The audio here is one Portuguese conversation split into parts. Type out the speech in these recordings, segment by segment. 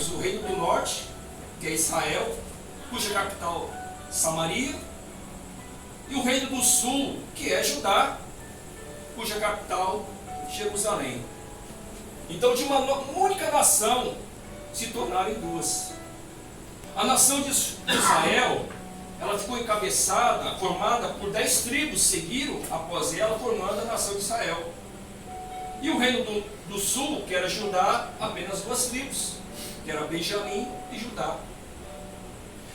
temos o reino do norte, que é Israel, cuja capital Samaria, e o reino do sul, que é Judá, cuja capital Jerusalém. Então, de uma única nação se tornaram duas. A nação de Israel, ela ficou encabeçada, formada por 10 tribos, seguiram após ela, formando a nação de Israel. E o reino do sul, que era Judá, apenas 2 tribos, que era Benjamim e Judá.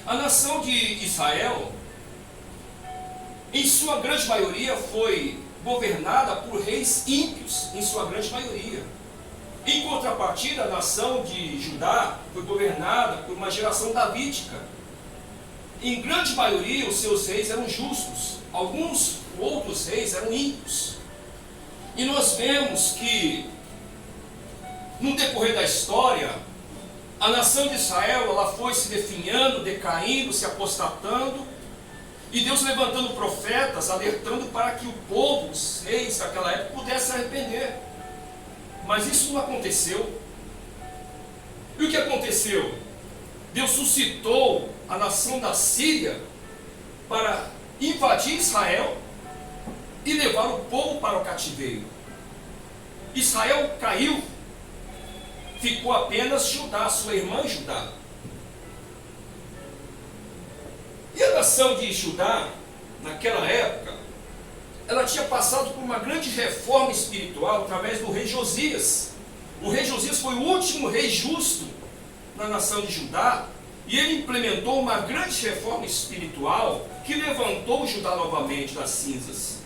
A nação de Israel, em sua grande maioria, foi governada por reis ímpios, em sua grande maioria. Em contrapartida, a nação de Judá foi governada por uma geração davídica. Em grande maioria, os seus reis eram justos. Alguns outros reis eram ímpios. E nós vemos que, no decorrer da história, a nação de Israel ela foi se definhando, decaindo, se apostatando, e Deus levantando profetas, alertando para que o povo, os reis daquela época, pudesse se arrepender. Mas isso não aconteceu. E o que aconteceu? Deus suscitou a nação da Síria para invadir Israel e levar o povo para o cativeiro. Israel caiu, ficou apenas Judá, sua irmã Judá. E a nação de Judá, naquela época, ela tinha passado por uma grande reforma espiritual através do rei Josias. O rei Josias foi o último rei justo na nação de Judá, e ele implementou uma grande reforma espiritual que levantou Judá novamente das cinzas.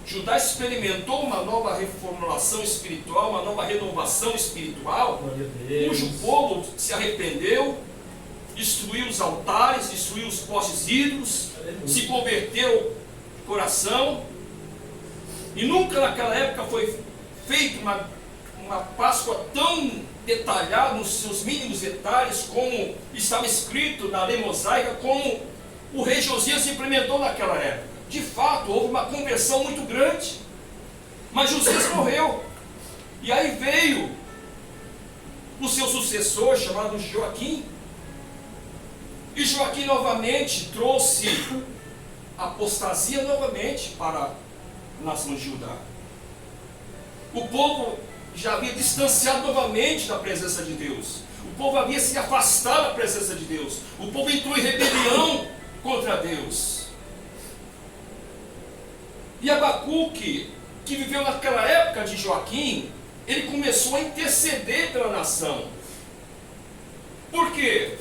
Judá experimentou uma nova reformulação espiritual, uma nova renovação espiritual, cujo povo se arrependeu, destruiu os altares, destruiu os postes ídolos, se converteu de coração, e nunca naquela época foi feita uma Páscoa tão detalhada nos seus mínimos detalhes, como estava escrito na lei mosaica, como o rei Josias implementou naquela época. De fato, houve uma conversão muito grande, mas Josias morreu, e aí veio o seu sucessor, chamado Joaquim, e Joaquim novamente trouxe apostasia novamente para a nação de Judá. O povo já havia distanciado novamente da presença de Deus. O povo havia se afastado da presença de Deus. O povo entrou em rebelião contra Deus. E Abacuque, que viveu naquela época de Joaquim, ele começou a interceder pela nação. Por quê?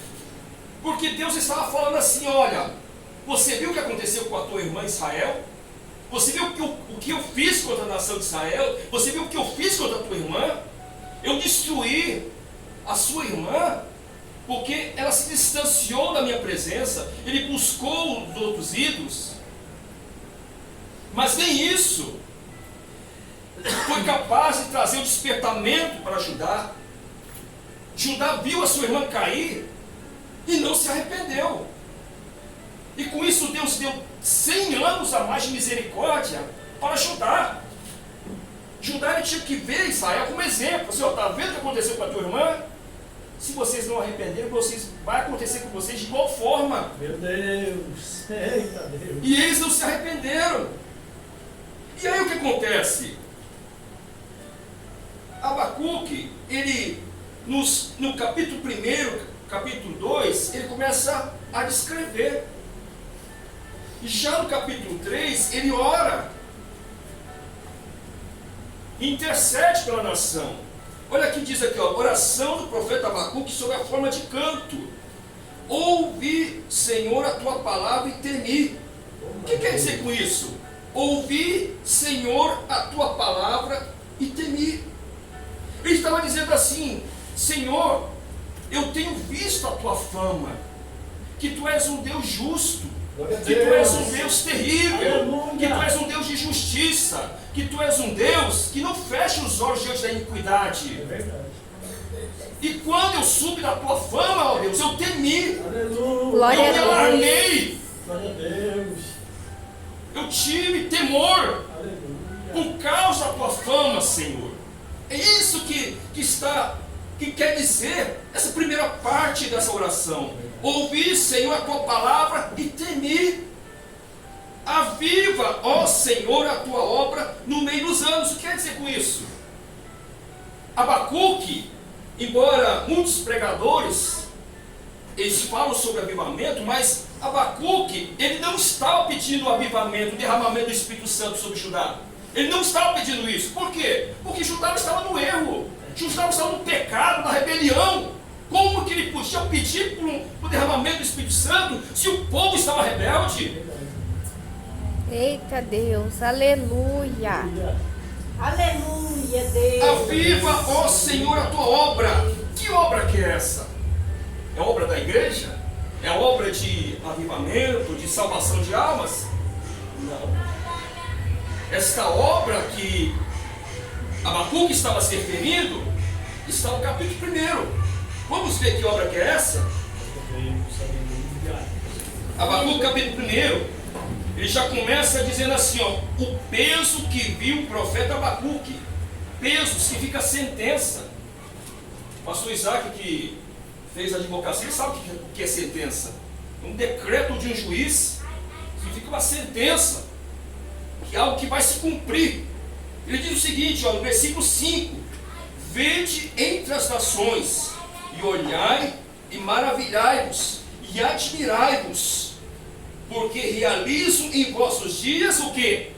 Porque Deus estava falando assim: olha, você viu o que aconteceu com a tua irmã Israel? Você viu o que eu fiz contra a nação de Israel? Você viu o que eu fiz contra a tua irmã? Eu destruí a sua irmã, porque ela se distanciou da minha presença. Ele buscou os outros ídolos. Mas nem isso foi capaz de trazer o despertamento para Judá. Judá viu a sua irmã cair e não se arrependeu. E com isso Deus deu 100 anos a mais de misericórdia para Judá. Judá ele tinha que ver Israel como exemplo. Assim, está vendo o que aconteceu com a tua irmã? Se vocês não arrependerem, vai acontecer com vocês de igual forma. Meu Deus, eita Deus. E eles não se arrependeram. E aí o que acontece? Abacuque, ele no capítulo 1, capítulo 2, ele começa a descrever. E já no capítulo 3, ele ora, intercede pela nação. Olha aqui, diz aqui, ó, oração do profeta Abacuque sob a forma de canto. Ouvi, Senhor, a tua palavra e temi. O que quer dizer com isso? Ouvi, Senhor, a tua palavra e temi. Ele estava dizendo assim: Senhor, eu tenho visto a tua fama, que tu és um Deus justo, que tu és um Deus terrível, que tu és um Deus de justiça, que tu és um Deus que não fecha os olhos diante da iniquidade. É verdade. E quando eu soube da tua fama, ó Deus, eu temi, Aleluia. eu me alarmei, Glória a Deus. eu tive temor Aleluia. por causa da tua fama, Senhor. É isso que está que quer dizer essa primeira parte dessa oração. Ouvi, Senhor, a tua palavra e temi. Aviva, ó Senhor, a tua obra no meio dos anos. O que quer dizer com isso? Abacuque, embora muitos pregadores eles falam sobre avivamento, mas Abacuque, ele não estava pedindo o avivamento, o derramamento do Espírito Santo sobre Judá. Ele não estava pedindo isso. Por quê? Porque Judá estava no erro. Judá estava no pecado, na rebelião. Como que ele podia pedir por derramamento do Espírito Santo se o povo estava rebelde? Eita Deus, aleluia. Aleluia, Deus. Aviva, ó Senhor, a tua obra. Que obra que é essa? É a obra da igreja? É a obra de avivamento, de salvação de almas? Não. Esta obra que Abacuque estava se referindo está no capítulo 1. Vamos ver que obra que é essa? Abacuque capítulo 1. Ele já começa dizendo assim, ó, o peso que viu o profeta Abacuque. Peso significa sentença. O pastor Isaac, que fez a advocacia, sabe o que é sentença. Um decreto de um juiz significa uma sentença, que é algo que vai se cumprir. Ele diz o seguinte, ó, no versículo 5: vede entre as nações, e olhai, e maravilhai-vos, e admirai-vos, porque realizo em vossos dias o quê?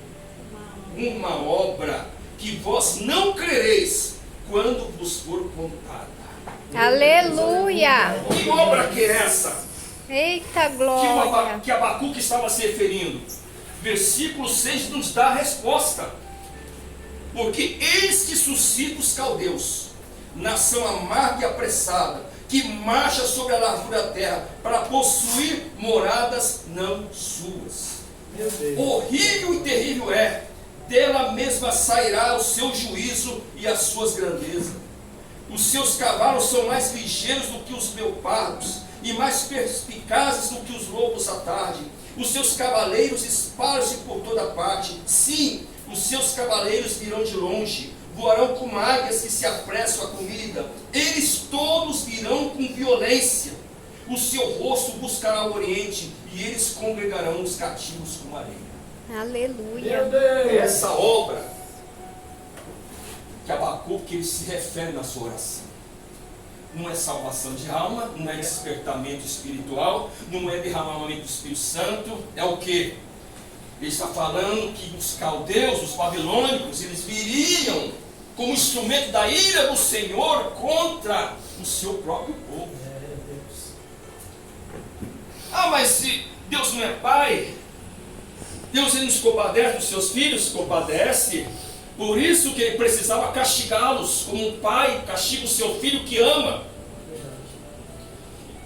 Uma obra que vós não crereis quando vos for contada. Aleluia. Que obra que é essa? Eita glória. Que Abacuque estava se referindo? Versículo 6 nos dá a resposta. Porque eis que suscita os caldeus, nação amarga e apressada, que marcha sobre a largura da terra, para possuir moradas não suas. Horrível e terrível é, dela mesma sairá o seu juízo e as suas grandezas. Os seus cavalos são mais ligeiros do que os leopardos, e mais perspicazes do que os lobos à tarde. Os seus cavaleiros espalham-se por toda parte. Sim, os seus cavaleiros virão de longe, voarão como águias que se apressam à comida. Eles todos virão com violência. O seu rosto buscará o oriente, e eles congregarão os cativos como areia. Aleluia. Essa obra que Abacuque ele se refere na sua oração. Não é salvação de alma, não é despertamento espiritual, não é derramamento do Espírito Santo. É o que? Ele está falando que os caldeus, os babilônicos, eles viriam como instrumento da ira do Senhor contra o seu próprio povo. Ah, mas se Deus não é pai, Deus ele nos compadece dos seus filhos, compadece. Por isso que ele precisava castigá-los, como um pai castiga o seu filho que ama.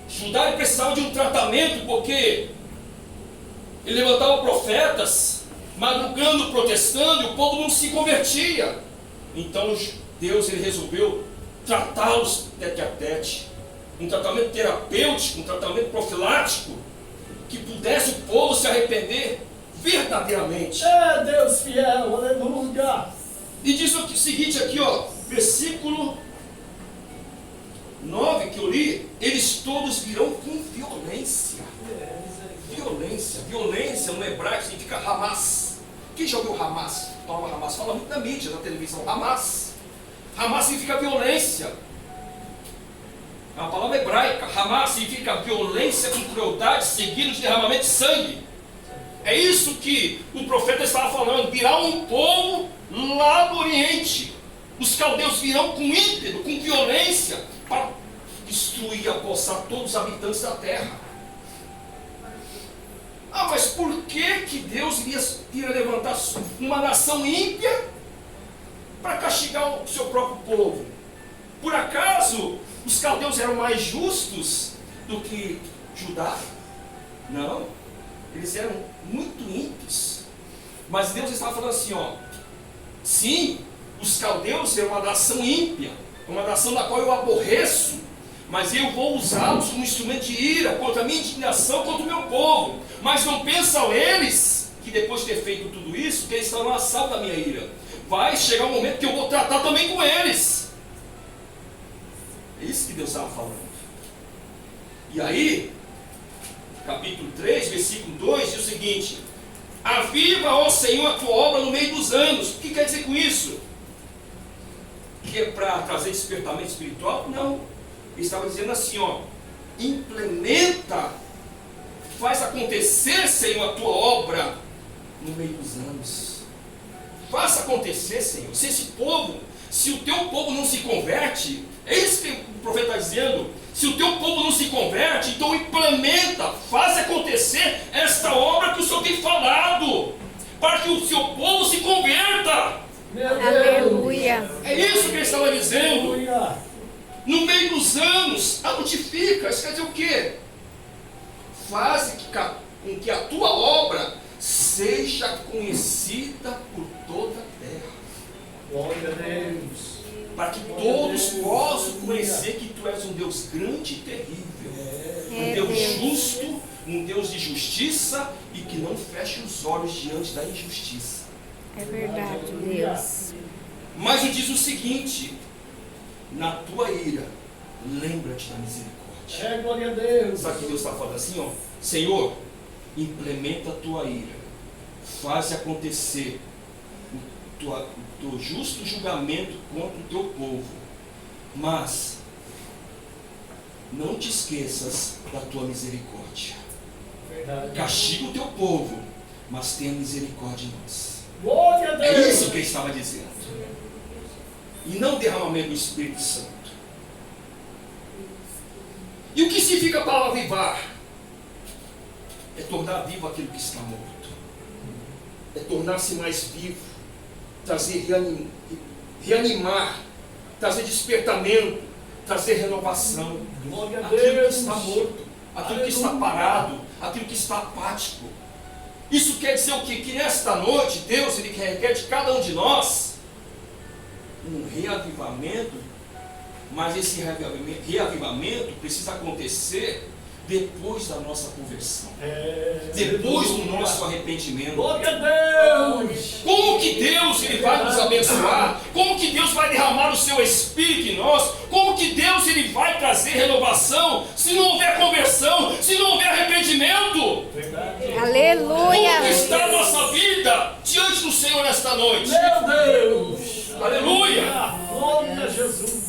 Judá ele precisava de um tratamento, porque ele levantava profetas, madrugando, protestando, e o povo não se convertia. Então Deus ele resolveu tratá-los tete a tete. Um tratamento terapêutico, um tratamento profilático, que pudesse o povo se arrepender verdadeiramente. É Deus fiel, aleluia. E diz o seguinte aqui, ó, versículo 9 que eu li: eles todos virão com violência. Violência no hebraico significa Hamas. Quem já ouviu Hamas? Toma Hamas, fala muito na mídia, na televisão. Hamas significa violência. É uma palavra hebraica. Hamas significa violência com crueldade, seguido de derramamento de sangue. É isso que o profeta estava falando. Virá um povo lá do Oriente. Os caldeus virão com ímpeto, com violência, para destruir e apossar todos os habitantes da terra. Ah, mas por que Deus iria levantar uma nação ímpia para castigar o seu próprio povo? Por acaso os caldeus eram mais justos do que Judá? Não, eles eram muito ímpios. Mas Deus estava falando assim, ó, sim, os caldeus eram uma nação ímpia, uma nação da qual eu aborreço, mas eu vou usá-los como instrumento de ira contra a minha indignação, contra o meu povo. Mas não pensam eles que depois de ter feito tudo isso, que eles estarão a salvo da minha ira. Vai chegar um momento que eu vou tratar também com eles. É isso que Deus estava falando. E aí, capítulo 3, versículo 2, diz o seguinte: aviva, ó Senhor, a tua obra no meio dos anos. O que quer dizer com isso? Que é para trazer despertamento espiritual? Não. Ele estava dizendo assim, ó: implementa, faz acontecer, Senhor, a tua obra no meio dos anos. Faça acontecer, Senhor. Se o teu povo não se converte, é isso que o profeta está dizendo. Se o teu povo não se converte, então implementa, faz acontecer esta obra que o Senhor tem falado, para que o seu povo se converta. Aleluia. É isso que ele estava dizendo. Aleluia. No meio dos anos, notifica. Isso quer dizer o quê? Faz com que a tua obra seja conhecida por toda a terra, Glória a Deus. para que todos possam conhecer que tu és um Deus grande e terrível, um Deus justo, um Deus de justiça, e que não feche os olhos diante da injustiça. É verdade, Deus. Mas diz o seguinte: na tua ira, lembra-te da misericórdia. É, glória a Deus. Sabe o que Deus está falando assim, ó? Senhor, implementa a tua ira, faz acontecer o teu justo julgamento contra o teu povo, mas não te esqueças da tua misericórdia. Verdade. Castiga o teu povo, mas tenha misericórdia em nós. Glória a Deus. É isso que ele estava dizendo. E não derramamento do Espírito Santo. E o que significa a palavra avivar? É tornar vivo aquilo que está morto. É tornar-se mais vivo. Trazer reanimar. Trazer despertamento. Trazer renovação. Glória a Aquilo que Deus. está morto. Aquilo que está parado. Aquilo que está apático. Isso quer dizer o quê? Que nesta noite Deus ele requer de cada um de nós um reavivamento, mas esse reavivamento precisa acontecer depois da nossa conversão, depois do nosso arrependimento. Glória a Deus. Como que Deus ele vai nos abençoar? Como que Deus vai derramar o seu Espírito em nós? Como que Deus ele vai trazer renovação se não houver conversão, se não houver arrependimento? Verdade. Aleluia. Como está a nossa vida diante do Senhor nesta noite? Meu Deus. Aleluia. Glória a Jesus.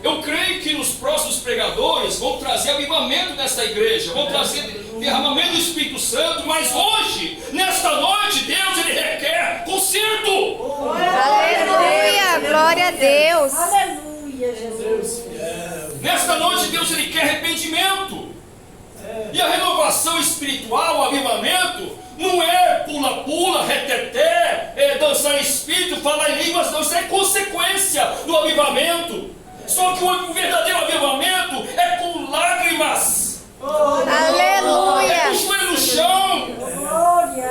Eu creio que nos próximos pregadores vão trazer avivamento nesta igreja, vão trazer derramamento do Espírito Santo, mas hoje, nesta noite, Deus ele requer conserto. Aleluia. Glória a Deus. Aleluia, Deus Jesus. fiel. Nesta noite, Deus ele quer arrependimento. E a renovação espiritual, o avivamento, não é pula-pula, reteté, dançar em espírito, falar em línguas, não, isso é consequência do avivamento. Só que o verdadeiro avivamento é com lágrimas, é Aleluia. com o joelho no chão, Glória.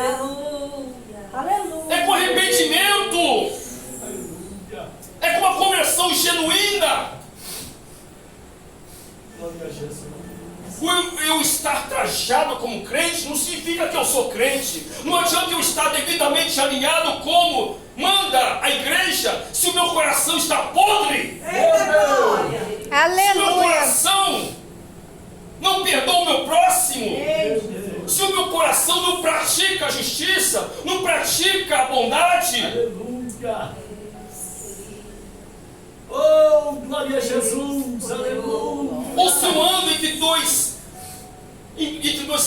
Aleluia. é com arrependimento, Aleluia. é com uma conversão genuína. Glória a Jesus. Eu estar trajado como crente não significa que eu sou crente. Não adianta eu estar devidamente alinhado como manda a igreja se o meu coração está podre. Se o meu Aleluia. coração não perdoa o meu próximo. Se o meu coração não pratica a justiça, não pratica a bondade. Aleluia. Oh, glória a Jesus. Aleluia. Ou se eu ando entre dois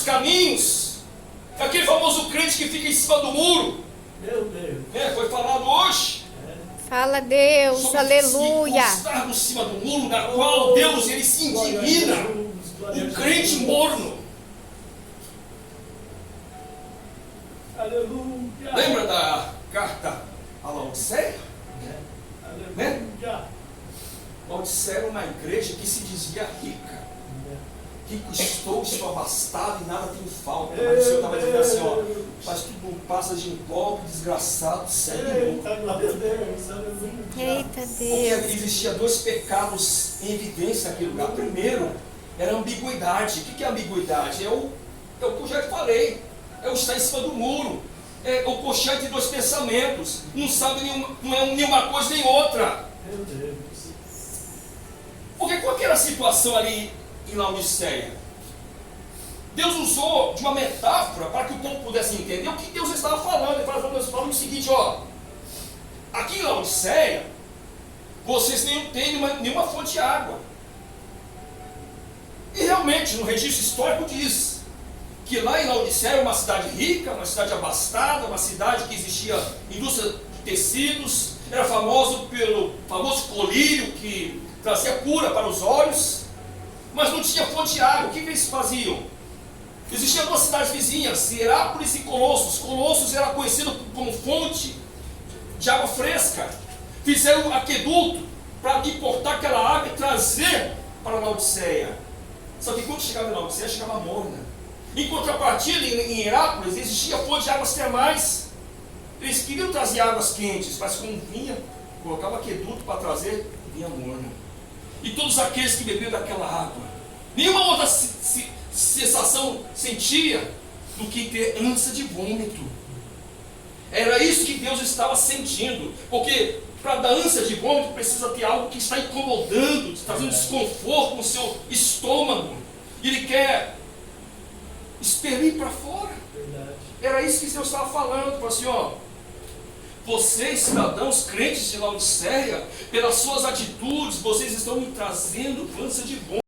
caminhos, aquele famoso crente que fica em cima do muro, Meu Deus. foi falado hoje Fala Deus. sobre Aleluia. estar por cima do muro, na qual Deus ele se indigna, o crente morno. Aleluia. Lembra da carta a Laodiceia? Aleluia. Laodiceia era uma igreja que se dizia rica. Rico estou abastado e nada tenho falta. Mas o Senhor estava dizendo assim, ó, faz tudo um passa de um pobre, desgraçado, segue louco. Eita, glória a Deus. Aleluia. Eita Porque Deus. existia dois pecados em evidência naquele lugar. Primeiro, era a ambiguidade. O que é ambiguidade? É o que eu já te falei. É o estar em cima do muro. É o coxar entre dois pensamentos. Não sabe não é nenhuma coisa nem outra. Meu Deus. Porque qual que era a situação ali em Laodiceia? Deus usou de uma metáfora para que o povo pudesse entender o que Deus estava falando. Ele falando o seguinte, ó, aqui em Laodiceia, vocês não têm nenhuma fonte de água. E realmente, no registro histórico diz que lá em Laodiceia é uma cidade rica, uma cidade abastada, uma cidade que existia indústria de tecidos, era famoso pelo famoso colírio que trazia cura para os olhos, mas não tinha fonte de água. O que eles faziam? Existiam duas cidades vizinhas, Herápolis e Colossos. Colossos era conhecido como fonte de água fresca. Fizeram um aqueduto para importar aquela água e trazer para Laodiceia. Só que quando chegava em Laodiceia, chegava morna. Em contrapartida, em Herápolis, existia fonte de águas termais. Eles queriam trazer águas quentes, mas como vinha, colocava aqueduto para trazer, vinha morna. E todos aqueles que beberam daquela água, nenhuma outra sensação sentia do que ter ânsia de vômito. Era isso que Deus estava sentindo, porque para dar ânsia de vômito precisa ter algo que está incomodando, trazendo desconforto no seu estômago. Ele quer expelir para fora. Era isso que Deus estava falando. Falou assim, ó, vocês, cidadãos crentes de Laodiceia, pelas suas atitudes, vocês estão me trazendo ânsia de vômito.